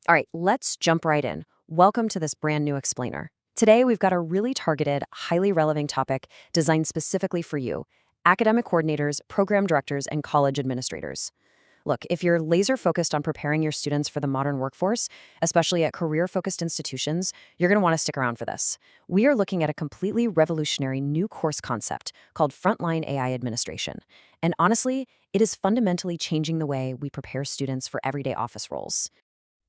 All right, let's jump right in. Welcome to this brand new explainer. Today, we've got a really targeted, highly relevant topic designed specifically for you, academic coordinators, program directors, and college administrators. Look, if you're laser focused on preparing your students for the modern workforce, especially at career focused institutions, you're going to want to stick around for this. We are looking at a completely revolutionary new course concept called Frontline AI Administration. And honestly, it is fundamentally changing the way we prepare students for everyday office roles.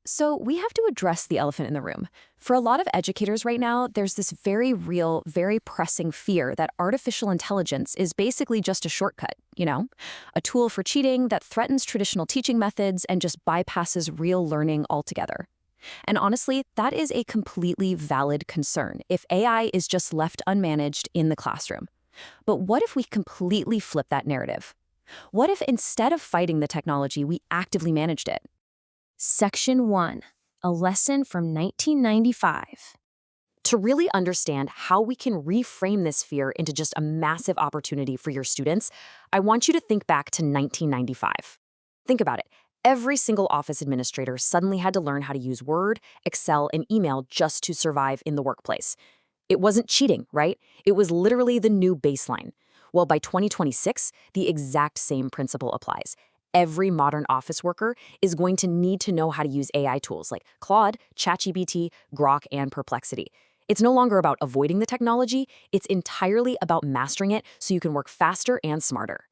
So, we have to address the elephant in the room. For a lot of educators right now, there's this very real, very pressing fear that artificial intelligence is basically just a shortcut, a tool for cheating that threatens traditional teaching methods and just bypasses real learning altogether. And honestly, that is a completely valid concern if AI is just left unmanaged in the classroom. But what if we completely flip that narrative? What if instead of fighting the technology, we actively managed it? Section 1, a lesson from 1995. To really understand how we can reframe this fear into just a massive opportunity for your students, I want you to think back to 1995. Think about it. Every single office administrator suddenly had to learn how to use Word, Excel, and email just to survive in the workplace. It wasn't cheating, right? It was literally the new baseline. Well, by 2026, the exact same principle applies. Every modern office worker is going to need to know how to use AI tools like Claude, ChatGPT, Grok, and Perplexity. It's no longer about avoiding the technology, it's entirely about mastering it so you can work faster and smarter.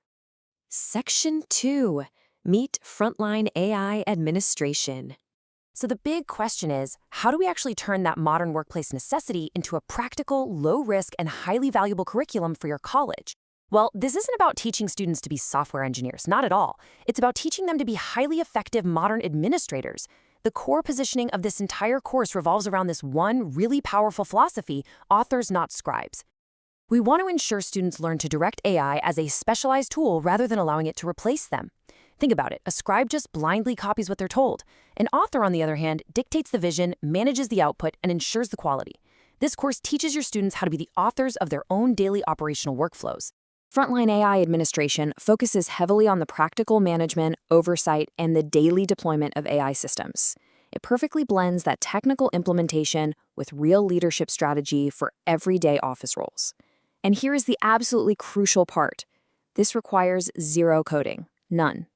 Section 2. Meet Frontline AI Administration. So the big question is, how do we actually turn that modern workplace necessity into a practical, low-risk, and highly valuable curriculum for your college? Well, this isn't about teaching students to be software engineers, not at all. It's about teaching them to be highly effective modern administrators. The core positioning of this entire course revolves around this one really powerful philosophy: authors, not scribes. We want to ensure students learn to direct AI as a specialized tool rather than allowing it to replace them. Think about it. A scribe just blindly copies what they're told. An author, on the other hand, dictates the vision, manages the output, and ensures the quality. This course teaches your students how to be the authors of their own daily operational workflows. Frontline AI Administration focuses heavily on the practical management, oversight, and the daily deployment of AI systems. It perfectly blends that technical implementation with real leadership strategy for everyday office roles. And here is the absolutely crucial part. This requires zero coding, none.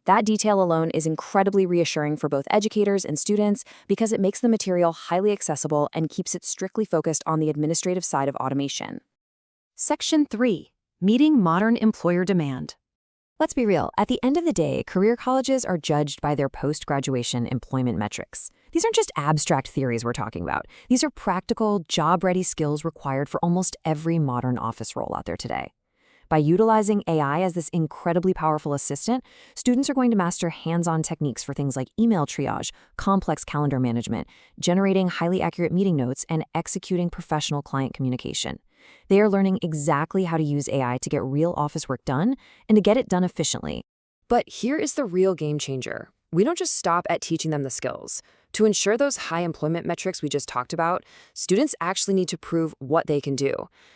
That detail alone is incredibly reassuring for both educators and students because it makes the material highly accessible and keeps it strictly focused on the administrative side of automation. Section 3. Meeting modern employer demand. Let's be real. At the end of the day, career colleges are judged by their post-graduation employment metrics. These aren't just abstract theories we're talking about. These are practical, job-ready skills required for almost every modern office role out there today. By utilizing AI as this incredibly powerful assistant, students are going to master hands-on techniques for things like email triage, complex calendar management, generating highly accurate meeting notes, and executing professional client communication. They are learning exactly how to use AI to get real office work done and to get it done efficiently. But here is the real game changer. We don't just stop at teaching them the skills. To ensure those high employment metrics we just talked about, students actually need to prove what they can do.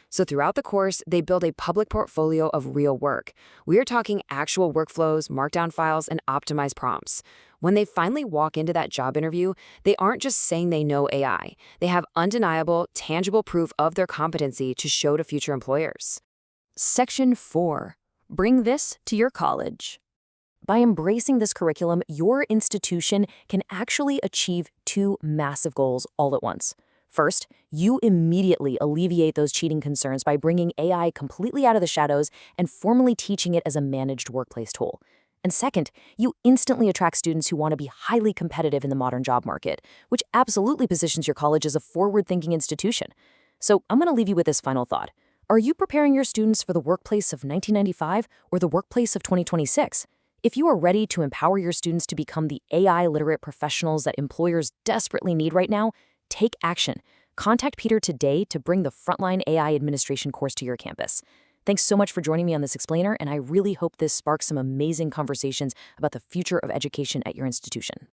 So throughout the course, they build a public portfolio of real work. We are talking actual workflows, markdown files, and optimized prompts. When they finally walk into that job interview, they aren't just saying they know AI. They have undeniable, tangible proof of their competency to show to future employers. Section 4. Bring this to your college. By embracing this curriculum, your institution can actually achieve two massive goals all at once. First, you immediately alleviate those cheating concerns by bringing AI completely out of the shadows and formally teaching it as a managed workplace tool. And second, you instantly attract students who want to be highly competitive in the modern job market, which absolutely positions your college as a forward-thinking institution. So I'm going to leave you with this final thought. Are you preparing your students for the workplace of 1995 or the workplace of 2026? If you are ready to empower your students to become the AI-literate professionals that employers desperately need right now, take action. Contact Peter today to bring the Frontline AI Administration course to your campus. Thanks so much for joining me on this explainer, and I really hope this sparks some amazing conversations about the future of education at your institution.